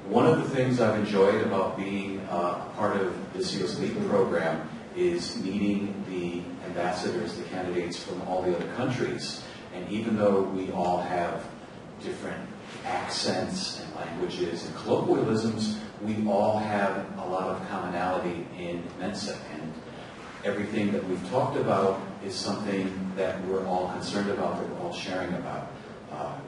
One of the things I've enjoyed about being part of this year's LEAP program is meeting the ambassadors, the candidates from all the other countries. And even though we all have different accents and languages and colloquialisms, we all have a lot of commonality in Mensa. And everything that we've talked about is something that we're all concerned about, that we're all sharing about.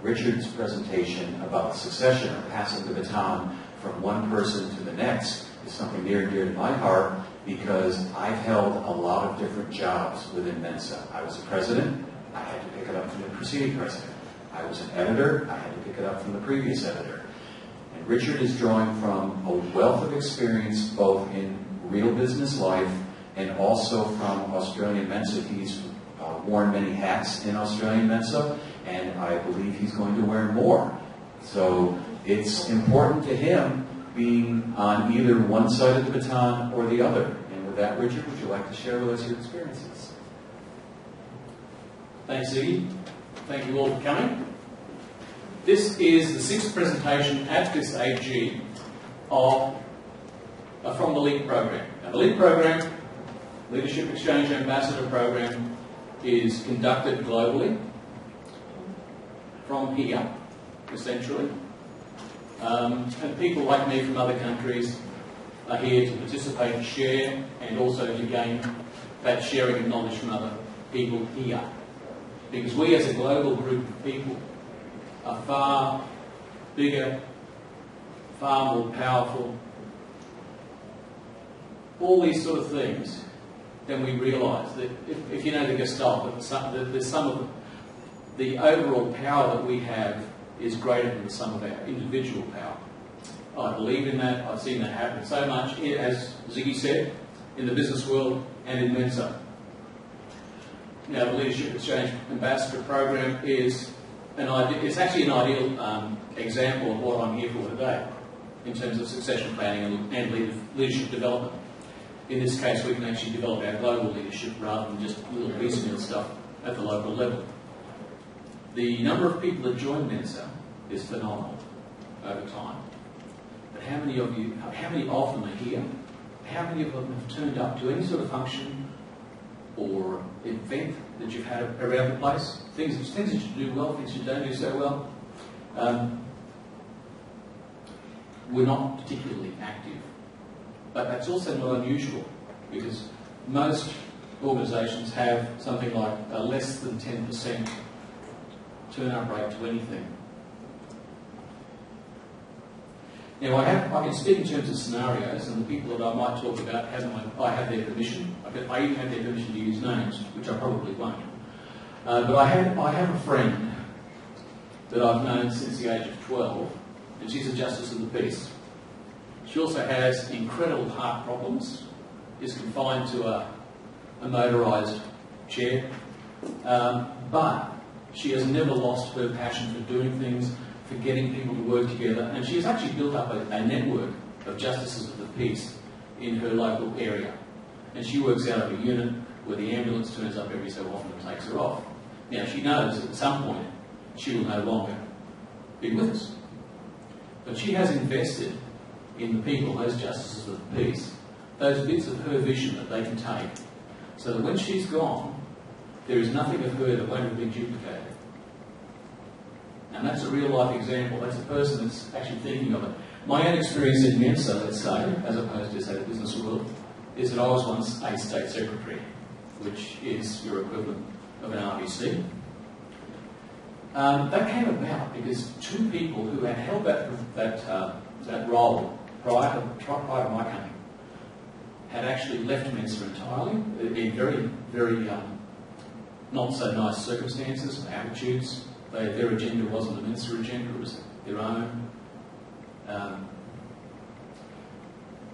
Richard's presentation about succession, or passing the baton from one person to the next, is something near and dear to my heart, because I've held a lot of different jobs within Mensa. I was a president, I had to pick it up from the preceding president. I was an editor, I had to pick it up from the previous editor. And Richard is drawing from a wealth of experience both in real business life and also from Australian Mensa. He's worn many hats in Australian Mensa, and I believe he's going to wear more. So it's important to him being on either one side of the baton or the other. And with that, Richard, would you like to share with us your experiences? Thanks, Ziggy. Thank you all for coming. This is the sixth presentation at this AG from the LEAP program. Now, the LEAP program, Leadership Exchange Ambassador program, is conducted globally from here, essentially. And people like me from other countries are here to participate and share, and also to gain that sharing of knowledge from other people here. Because we as a global group of people are far bigger, far more powerful, all these sort of things, than we realise. That if you know the Gestalt, there's some of the overall power that we have is greater than the sum of our individual power. I believe in that. I've seen that happen so much, as Ziggy said, in the business world and in Mensa. Now, the Leadership Exchange Ambassador program is it's actually an ideal example of what I'm here for today in terms of succession planning and leadership development. In this case, we can actually develop our global leadership rather than just little piecemeal stuff at the local level. The number of people that join Mensa is phenomenal over time. But how many of them are here? How many of them have turned up to any sort of function or event that you've had around the place? Things that you do well, things you don't do so well. We're not particularly active. But that's also not unusual, because most organisations have something like a less than 10% turn-up rate to anything. Now, I can speak in terms of scenarios, and the people that I might talk about, I have their permission. I even have their permission to use names, which I probably won't. But I have a friend that I've known since the age of 12, and she's a Justice of the Peace. She also has incredible heart problems, is confined to a motorised chair, but she has never lost her passion for doing things, for getting people to work together, and she has actually built up a network of Justices of the Peace in her local area. And she works out of a unit where the ambulance turns up every so often and takes her off. Now, she knows that at some point she will no longer be with us. But she has invested in the people, those Justices of the Peace, those bits of her vision that they can take, so that when she's gone, there is nothing of her that won't have been duplicated. And that's a real-life example. That's a person that's actually thinking of it. My own experience in Mensa, let's say, as opposed to, say, the business world, is that I was once a State Secretary, which is your equivalent of an RBC. That came about because two people who had held that role prior to my coming had actually left Mensa entirely in very, very not so nice circumstances and attitudes. Their agenda wasn't the Mensa agenda, it was their own.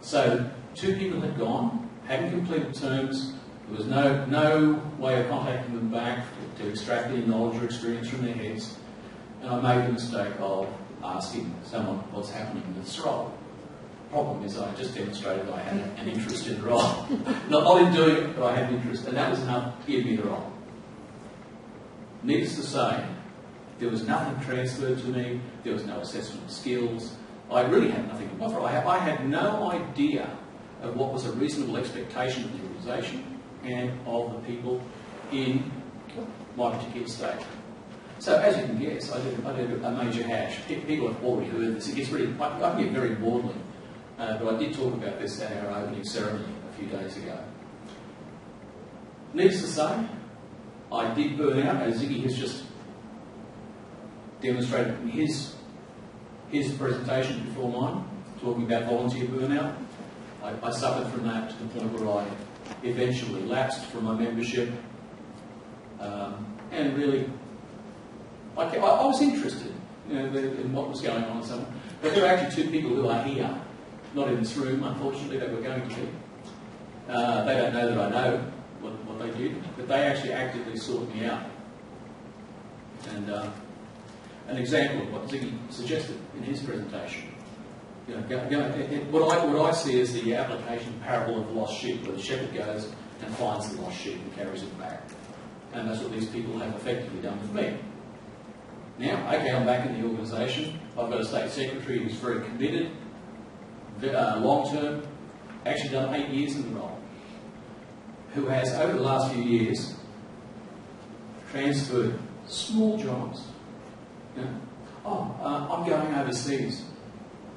So two people had gone, hadn't completed terms. There was no way of contacting them back to extract any knowledge or experience from their heads. And I made the mistake of asking someone what's happening in this role. The problem is I just demonstrated that I had an interest in the role. Not in doing it, but I had an interest, and that was enough to give me the role. Needless to say, there was nothing transferred to me, there was no assessment of skills, I really had nothing to offer. I had no idea of what was a reasonable expectation of the organisation and of the people in my particular state. So as you can guess, I did a major hash. People have already heard this. It gets really, I can get very maudlin, but I did talk about this at our opening ceremony a few days ago. Needless to say, I did burn out, as Ziggy has just demonstrated in his presentation before mine, talking about volunteer burnout. I suffered from that to the point where I eventually lapsed from my membership, and really, I was interested, in what was going on. But there are actually two people who are here, not in this room, unfortunately, that were going to be. They don't know that I know what they did, but they actually actively sought me out. And an example of what Ziggy suggested in his presentation. What I see is the application parable of the lost sheep, where the shepherd goes and finds the lost sheep and carries it back. And that's what these people have effectively done with me. Now, okay, I'm back in the organisation. I've got a state secretary who's very committed, long-term, actually done 8 years in the role, who has, over the last few years, transferred small jobs. I'm going overseas.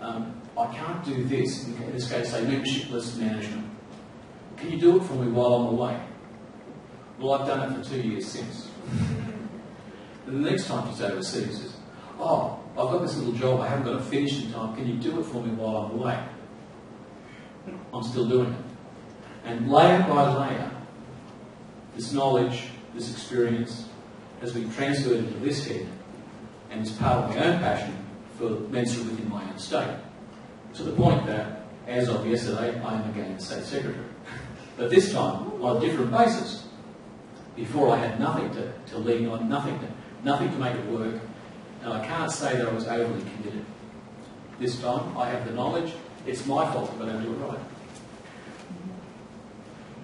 I can't do this, in this case, say membership list management. Can you do it for me while I'm away? Well, I've done it for 2 years since. And the next time she's overseas is, I've got this little job, I haven't got it finished in time, can you do it for me while I'm away? I'm still doing it. And layer by layer, this knowledge, this experience has been transferred into this head, and is part of my own passion for Mensa within my own state. To the point that, as of yesterday, I am again the State Secretary. But this time, on a different basis. Before I had nothing to lean on, nothing to make it work, and I can't say that I was overly committed. This time, I have the knowledge, it's my fault if I don't do it right.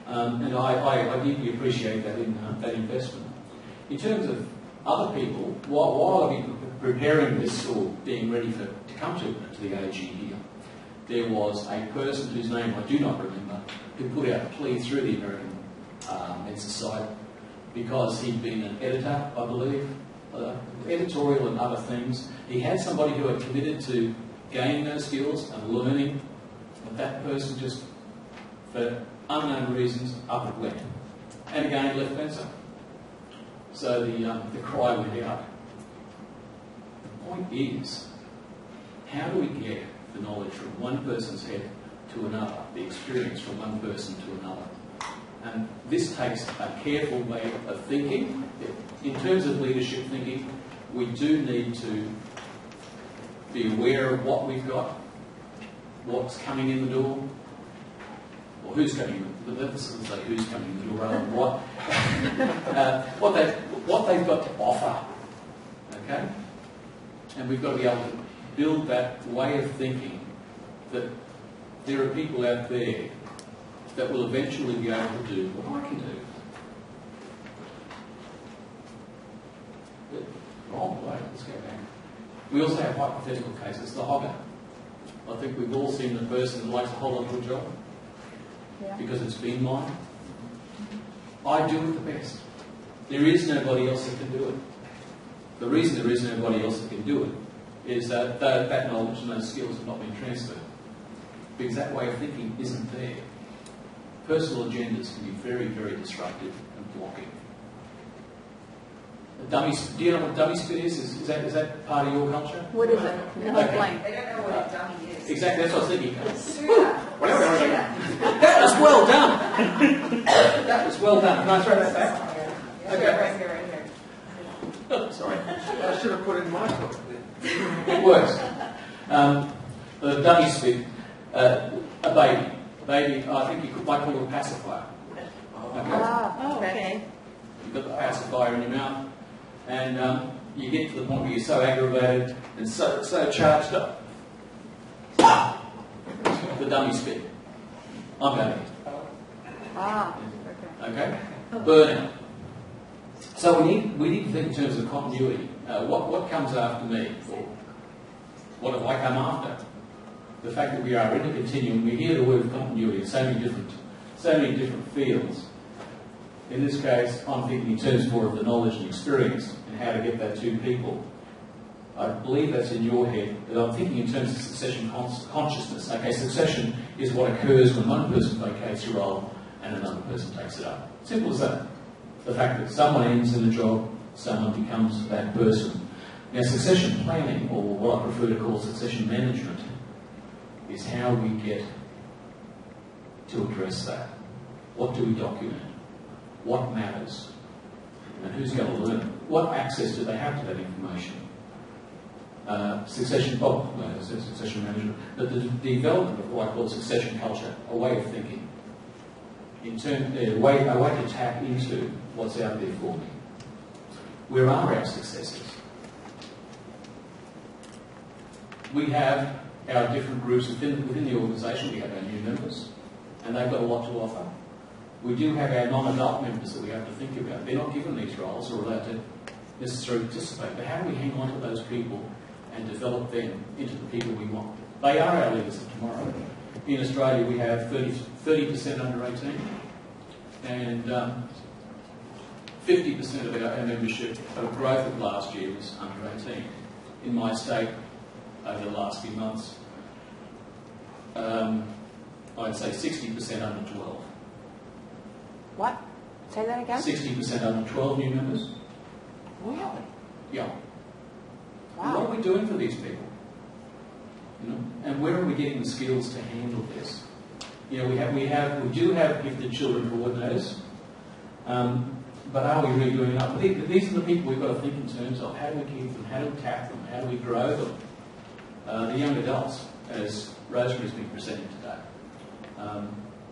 And I deeply appreciate that investment. In terms of other people, while I've been preparing this or being ready to come to the AG here, there was a person whose name I do not remember who put out a plea through the American Mensa site because he'd been an editor, I believe, editorial and other things. He had somebody who had committed to gaining those skills and learning, but that person just, for unknown reasons, up it went. And again, left Mensa. So the cry went out. The point is, how do we get the knowledge from one person's head to another, the experience from one person to another? And this takes a careful way of thinking. In terms of leadership thinking, we do need to be aware of what we've got, what's coming in the door, or who's coming in. But let's say who's coming in the door rather than what they've got to offer. Okay? And we've got to be able to build that way of thinking that there are people out there that will eventually be able to do what I can do. But wrong way, let's go back. We also have hypothetical cases, the hobbit. I think we've all seen the person that likes to hold on to a job because it's been mine. I do it the best. There is nobody else that can do it. The reason there is nobody else that can do it is that that knowledge and those skills have not been transferred. Because that way of thinking isn't there. Personal agendas can be very, very disruptive and blocking. Do you know what dummy spit is? Is that part of your culture? What is it? No, Okay. blank. They don't know what a dummy is. Exactly, that's what I was thinking. Suda. That was well done. That was well done. Can I throw that back? Okay. Right here, right here. Sorry. I should have put it in my book. It works. The dummy spit, a baby. A baby, I think you might call it a pacifier. Okay. Okay. You've got the pacifier in your mouth, and you get to the point where you're so aggravated and so charged up. The dummy spit. I'm going to. Okay? Burnout. So we need to think in terms of continuity. What comes after me? What have I come after? The fact that we are in a continuum, we hear the word continuity in so many different fields. In this case, I'm thinking in terms more of the knowledge and experience and how to get that to people. I believe that's in your head, but I'm thinking in terms of succession consciousness. Okay, succession is what occurs when one person vacates a role and another person takes it up. Simple as that. The fact that someone ends in a job, someone becomes that person. Now, succession planning, or what I prefer to call succession management, is how we get to address that. What do we document? What matters? And who's going to learn it? What access do they have to that information? Succession management, but the development of what I call succession culture, a way of thinking, a way to tap into what's out there for me. Where are our successors? We have our different groups within the organisation. We have our new members, and they've got a lot to offer. We do have our non-adult members that we have to think about. They're not given these roles or allowed to necessarily participate, but how do we hang on to those people and develop them into the people we want? They are our leaders of tomorrow. In Australia, we have 30% under 18, and 50% of our membership of growth of last year was under 18. In my state, over the last few months, I'd say 60% under 12. What? Say that again? 60% under 12 new members. Really? Yeah. Wow. What are we doing for these people? You know, and where are we getting the skills to handle this? You know, we do have gifted children coordinators, but are we really doing enough? These are the people we've got to think in terms of how do we keep them, how do we tap them, how do we grow them? The young adults, as Rosemary's been presenting today.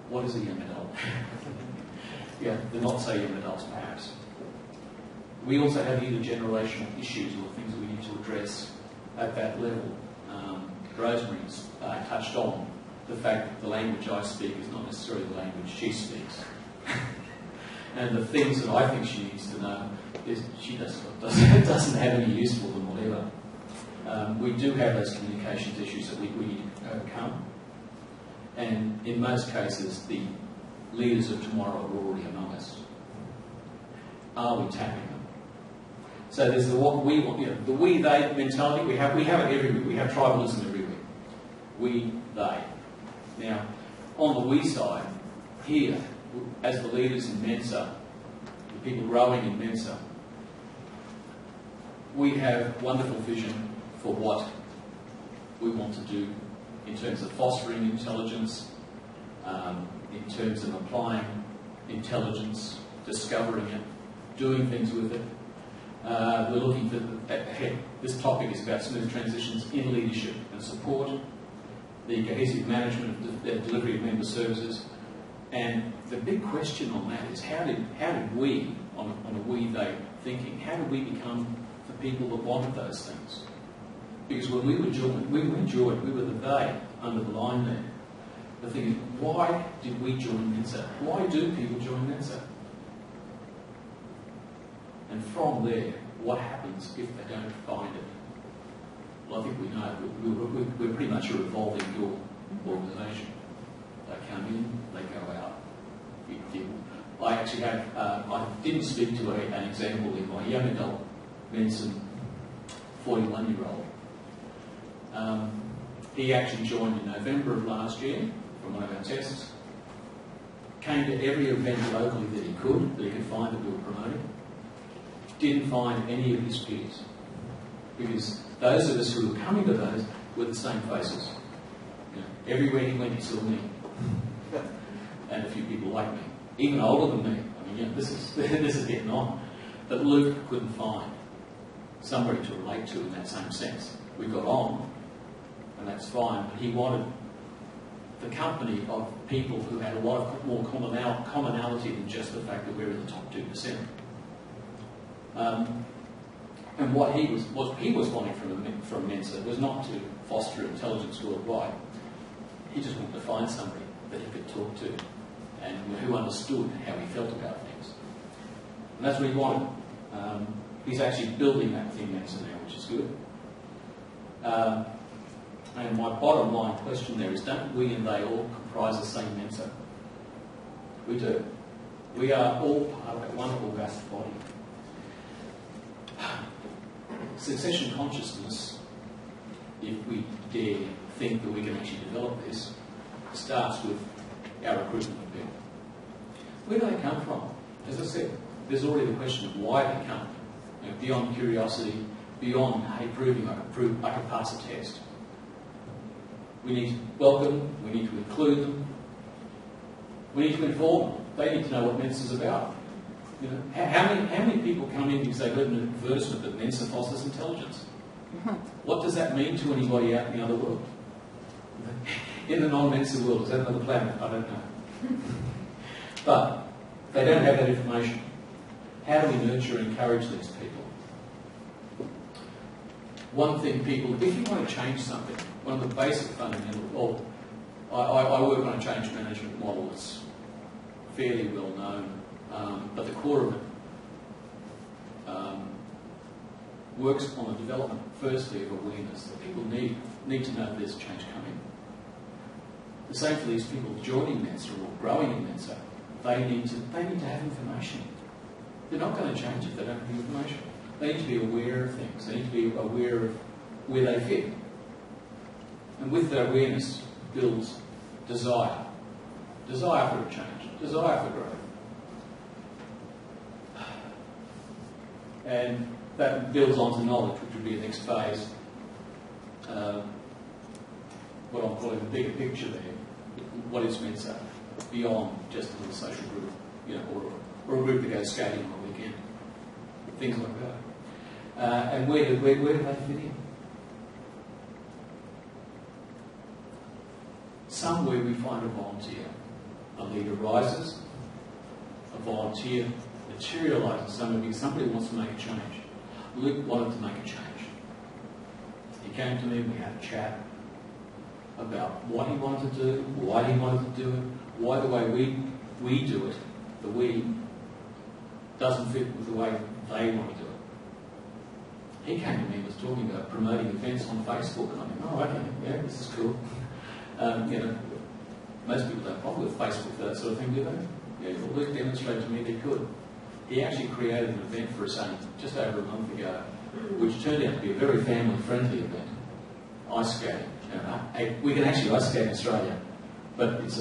What is a young adult? Yeah, the not so young adults perhaps. We also have intergenerational issues or things that we need to address at that level. Rosemary's touched on the fact that the language I speak is not necessarily the language she speaks. And the things that I think she needs to know is she doesn't have any use for them, whatever. We do have those communications issues that we need to overcome. And in most cases, the leaders of tomorrow are already among us. Are we tapping them? So there's the what we want, the we-they mentality. We have it everywhere. We have tribalism everywhere. We, they. Now, on the we side, here, as the leaders in Mensa, the people growing in Mensa, we have wonderful vision for what we want to do in terms of fostering intelligence, in terms of applying intelligence, discovering it, doing things with it. We're looking for ahead. This topic is about smooth transitions in leadership and support, the cohesive management of the delivery of member services, and the big question on that is how did we, on a we-they thinking, how did we become the people that wanted those things? Because when we were the they under the line there. The thing is, why did we join Mensa? Why do people join Mensa? And from there, what happens if they don't find it? Well, I think we know. We're pretty much a revolving door organisation. They come in, they go out. I actually have, I didn't speak to an example in my young adult Mensa 41-year-old. He actually joined in November of last year from one of our tests. Came to every event locally that he could find that we were promoting. Didn't find any of his peers. Because those of us who were coming to those were the same faces. You know, everywhere he went, he saw me. And a few people like me. Even older than me. I mean, you know, this is getting on. But Luke couldn't find somebody to relate to in that same sense. We got on, and that's fine, but he wanted the company of people who had a lot of more commonality than just the fact that we're in the top 2%. And what he was wanting from Mensa was not to foster intelligence worldwide. He just wanted to find somebody that he could talk to and who understood how he felt about things. And that's what he wanted. He's actually building that within Mensa now, which is good. And my bottom line question there is, don't we and they all comprise the same Mensa? We do. We are all part of that one august body. Succession consciousness, if we dare think that we can actually develop this, starts with our recruitment of people. Where do they come from? As I said, there's already the question of why they come. You know, beyond curiosity, beyond, hey, proving I can pass a test. We need to welcome them, we need to include them, we need to inform them. They need to know what Mensa is about. You know, how many people come in because they've heard an advertisement that Mensa fosters intelligence? What does that mean to anybody out in the other world? In the non-Mensa world, is that another planet? I don't know. But they don't have that information. How do we nurture and encourage these people? One thing people, if you want to change something, one of the basic fundamental, I work on a change management model that's fairly well known, but the core of it works on the development, firstly, of awareness that people need to know there's change coming. The same for these people joining Mensa or growing in Mensa. They need to have information. They're not going to change if they don't have information. They need to be aware of things. They need to be aware of where they fit. And with that awareness builds desire. Desire for a change. Desire for growth. And that builds onto knowledge, which would be the next phase. What I'm calling the bigger picture there. What is Mensa? Beyond just a little social group, you know, or a group that goes skating on the weekend. Things like that. And where do they fit in? Somewhere we find a volunteer. A leader rises, a volunteer materialises somewhere because somebody wants to make a change. Luke wanted to make a change. He came to me, we had a chat about what he wanted to do, why he wanted to do it, why the way we do it, the we, doesn't fit with the way they want to do it. He came to me and was talking about promoting events on Facebook, and I went, oh, okay, yeah, this is cool. You know, most people don't bother with Facebook for that sort of thing, do they? Yeah, well, Luke demonstrated to me they could. He actually created an event for us just over a month ago, which turned out to be a very family-friendly event. Ice skating. You know, we can actually ice skate in Australia, but it's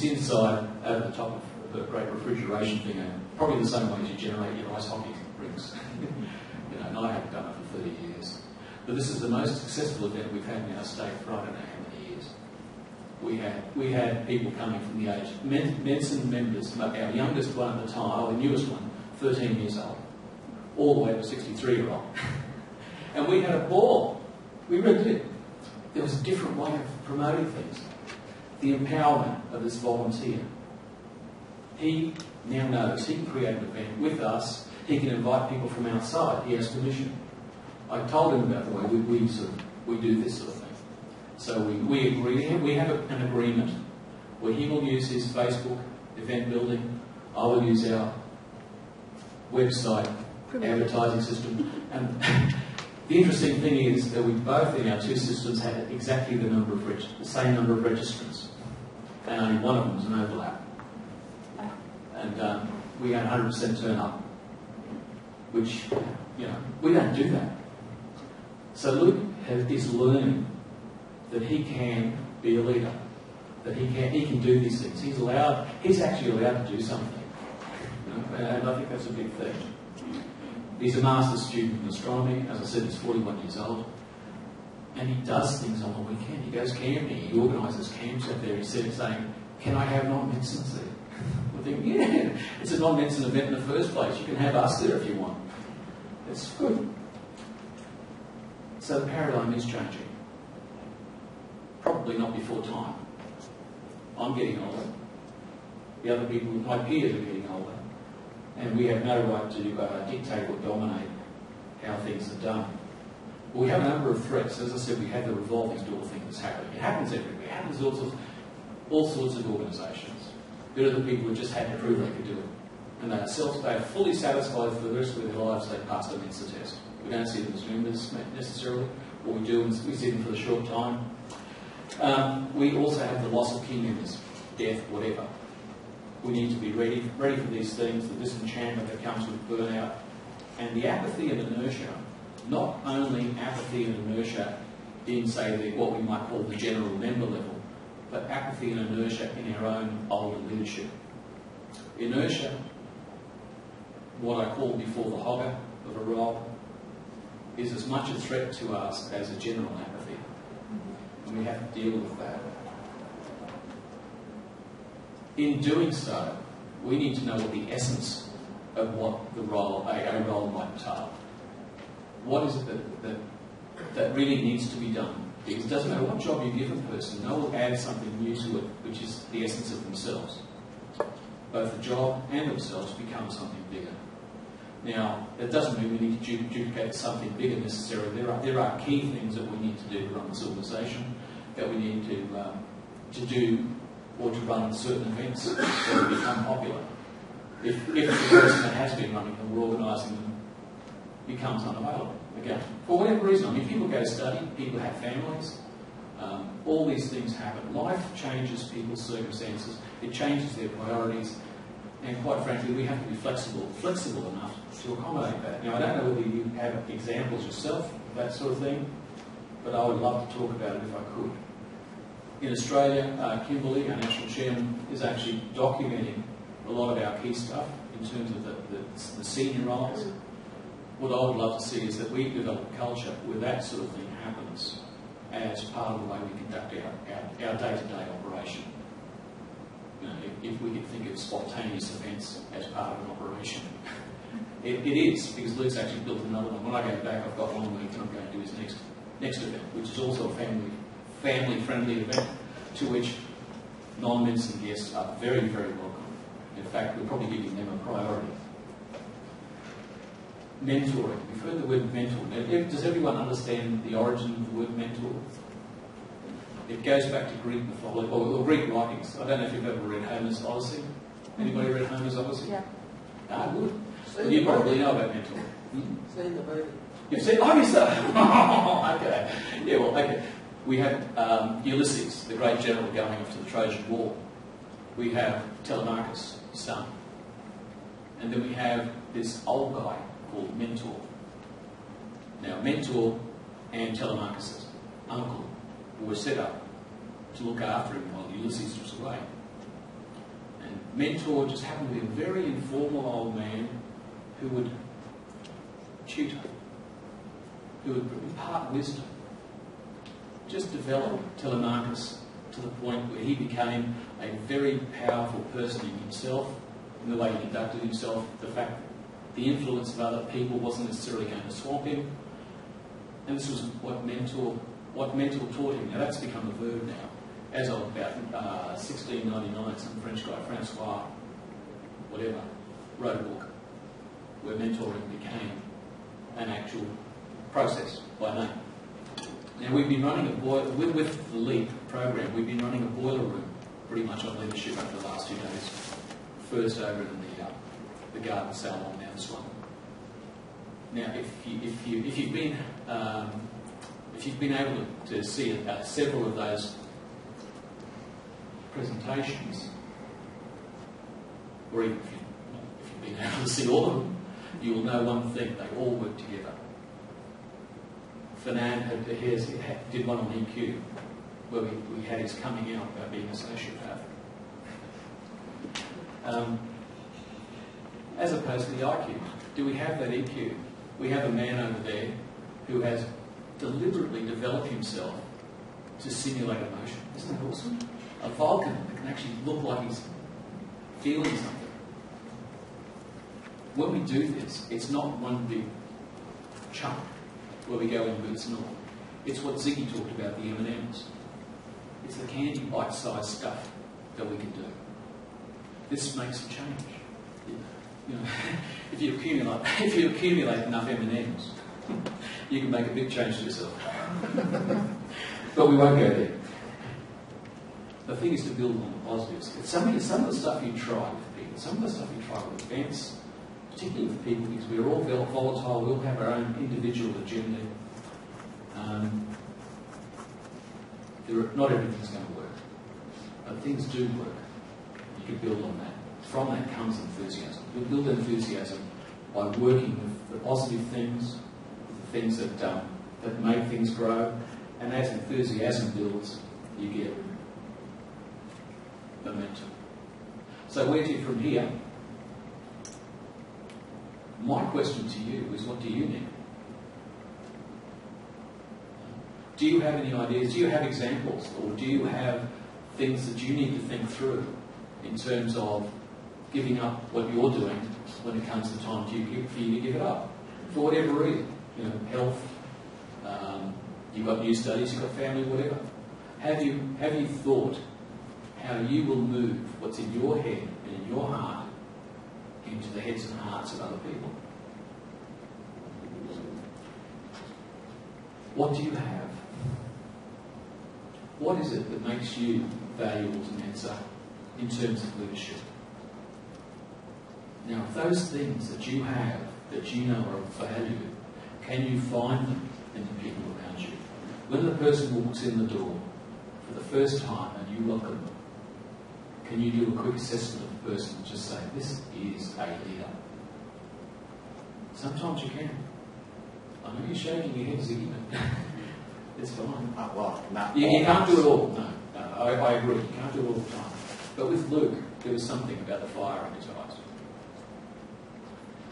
inside, over the top of the great refrigeration thing, and probably the same way as you generate your ice hockey rinks. You know, and I haven't done it for 30 years. But this is the most successful event we've had in our state for I don't know how many years. We had people coming from the age, Mensa members, our youngest one at the time, the newest one, 13 years old, all the way to a 63-year-old. And we had a ball. We really did. There was a different way of promoting things. The empowerment of this volunteer. He now knows he can create an event with us. He can invite people from outside. He has permission. I told him about the way we do this sort of thing. So we agree. We have an agreement where he will use his Facebook event building. I will use our website advertising system. And the interesting thing is that we both in our two systems had exactly the same number of registrants, and only one of them was an overlap. And we had 100% turn up, which, you know, we don't do that. So Luke is learning that he can be a leader, that he can do these things. He's actually allowed to do something, you know, and I think that's a big thing. He's a master's student in astronomy. As I said, he's 41 years old. And he does things on the weekend. He goes camping. He organises camps out there. He's saying, can I have non-Mensans there? I think, yeah, it's a non-Mensan event in the first place. You can have us there if you want. It's good. So the paradigm is changing. Probably not before time. I'm getting older. The other people, my peers, are getting older. And we have no right to dictate or dominate how things are done. But we have a number of threats. As I said, we have the revolving door thing that's happening. It happens everywhere. It happens in all sorts of organisations. There are the people who just had to prove they could do it. And they are fully satisfied for the rest of their lives they passed a Mensa test. We don't see them as members necessarily, or we do, and we see them for the short time. We also have the loss of key members, death, whatever. We need to be ready for these things, the disenchantment that comes with burnout, and the apathy and inertia. Not only apathy and inertia in, say, what we might call the general member level, but apathy and inertia in our own older leadership. Inertia, what I called before the hobbit of a role, is as much a threat to us as a general apathy. And we have to deal with that. In doing so, we need to know what the essence of what the role, a role might entail. What is it that really needs to be done? Because it doesn't matter what job you give a person, they will add something new to it, which is the essence of themselves. Both the job and themselves become something bigger. Now, that doesn't mean we need to duplicate something bigger necessarily. There are key things that we need to do to run this organisation, that we need to do or to run certain events that will become popular. If the person that has been running them or organising them becomes unavailable again, for whatever reason. I mean, people go study, people have families, all these things happen. Life changes people's circumstances, it changes their priorities, and quite frankly, we have to be flexible enough to accommodate that. Now, I don't know whether you have examples yourself of that sort of thing, but I would love to talk about it if I could. In Australia, Kimberly, our national chairman, is actually documenting a lot of our key stuff in terms of the senior roles. What I would love to see is that we develop a culture where that sort of thing happens as part of the way we conduct our day-to-day operation. You know, if we could think of spontaneous events as part of an operation. It is, because Luke's actually built another one. When I go back, I've got 1 week and I'm going to do his next event, which is also a family-friendly event to which non-Mensa guests are very, very welcome. In fact, we're probably giving them a priority. Mentoring. We've heard the word mentor. Now, does everyone understand the origin of the word mentor? It goes back to Greek mythology, or Greek writings. I don't know if you've ever read Homer's Odyssey. Anybody read Homer's Odyssey? Yeah. Ah, good. Well, you probably know about mentor. Seen the movie. You've seen? Oh, yes, sir. Okay. Yeah, well, okay. We have Ulysses, the great general going off to the Trojan War. We have Telemachus, his son. And then we have this old guy called Mentor. Now, Mentor and Telemachus' uncle were set up to look after him while Ulysses was away. And Mentor just happened to be a very informal old man who would tutor, who would impart wisdom, just develop Telemachus to the point where he became a very powerful person in himself, in the way he conducted himself, the fact that the influence of other people wasn't necessarily going to swamp him. And this was what Mentor taught him. Now that's become a verb now. As of about 1699, some French guy, Francois, whatever, wrote a book where mentoring became an actual process by name. Now we've been running with the LEAP program, we've been running a boiler room pretty much on leadership over the last 2 days. First over in the garden salon, now this one. Now, if you've been able to see several of those presentations, or even if you've been able to see all of them, you will know one thing: they all work together. Fernand did one on EQ, where we had his coming out about being a sociopath. As opposed to the IQ. Do we have that EQ? We have a man over there who has deliberately developed himself to simulate emotion. Isn't that awesome? A Vulcan that can actually look like he's feeling something. When we do this, it's not one big chunk where we go in with it's not. It's what Ziggy talked about, the M&Ms. It's the candy bite-sized stuff that we can do. This makes a change. You know, if you accumulate enough M&Ms, you can make a big change to yourself. But we won't go there. The thing is to build on the positives. Some of the stuff you try with people, some of the stuff you try with events, particularly with people, because we're all volatile, we all have our own individual agenda. Not everything's going to work, but things do work. You can build on that. From that comes enthusiasm. You build enthusiasm by working with the positive things, the things that make things grow, and as enthusiasm builds, you get momentum. So where to from here? My question to you is, what do you need? Do you have any ideas? Do you have examples? Or do you have things that you need to think through in terms of giving up what you're doing when it comes to time for you to give it up? For whatever reason. Health, you've got new studies, you've got family, whatever. Have you thought how you will move what's in your head and in your heart into the heads and hearts of other people? What do you have? What is it that makes you valuable to Mensa in terms of leadership? Now, if those things that you have, that you know are of value, can you find them in the people around you? When the person walks in the door for the first time and you welcome them, can you do a quick assessment of the person and just say, this is a leader? Sometimes you can. I know you're shaking your head, Ziggy, but it's fine. You can't do it all. No, I agree. You can't do it all the time. But with Luke, there was something about the fire in his eyes.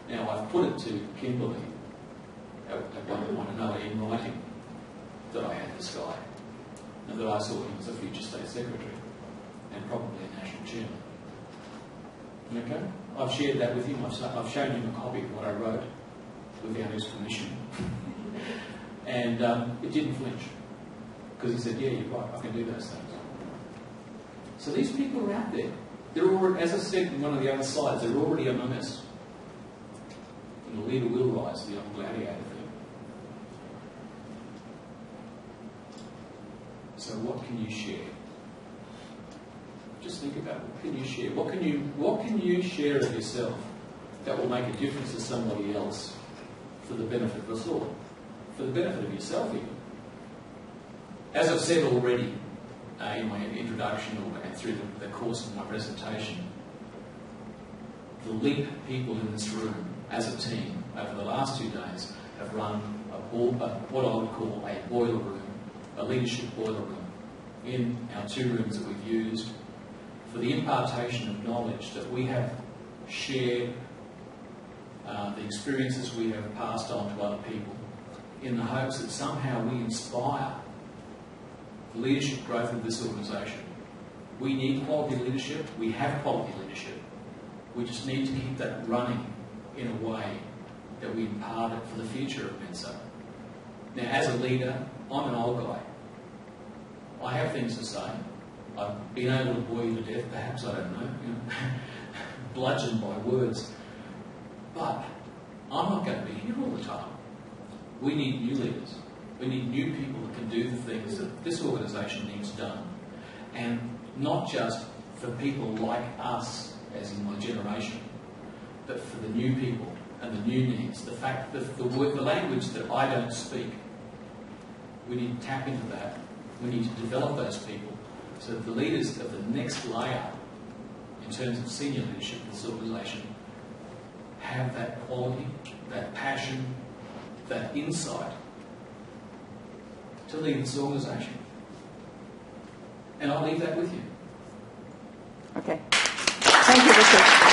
Now, I've put it to Kimberly at one point another in writing that I had this guy and that I saw him as a future state secretary and probably a national chairman. Okay? I've shared that with him. I've shown him a copy of what I wrote without his permission. And it didn't flinch. Because he said, yeah, you're right, I can do those things. So these people are out there. They're already, as I said in one of the other slides, they're already among us. And the leader will rise, the old gladiator thing. So what can you share? Just think about what can you share. What can you share of yourself that will make a difference to somebody else for the benefit of us all? For the benefit of yourself even. As I've said already in my introduction and through the course of my presentation, the LEAP people in this room as a team over the last 2 days have run what I would call a boiler room, a leadership boiler room in our 2 rooms that we've used for the impartation of knowledge that we have shared, the experiences we have passed on to other people, in the hopes that somehow we inspire the leadership growth of this organisation. We need quality leadership. We have quality leadership. We just need to keep that running in a way that we impart it for the future of Mensa. Now, as a leader, I'm an old guy. I have things to say. I've been able to bore you to death, perhaps, I don't know, bludgeoned by words. But I'm not going to be here all the time. We need new leaders. We need new people that can do the things that this organisation needs done. And not just for people like us, as in my generation, but for the new people and the new needs. The fact that the language that I don't speak, we need to tap into that. We need to develop those people so that the leaders of the next layer, in terms of senior leadership of this organisation, have that quality, that passion, that insight to lead this organisation. And I'll leave that with you. Okay. Thank you, Richard.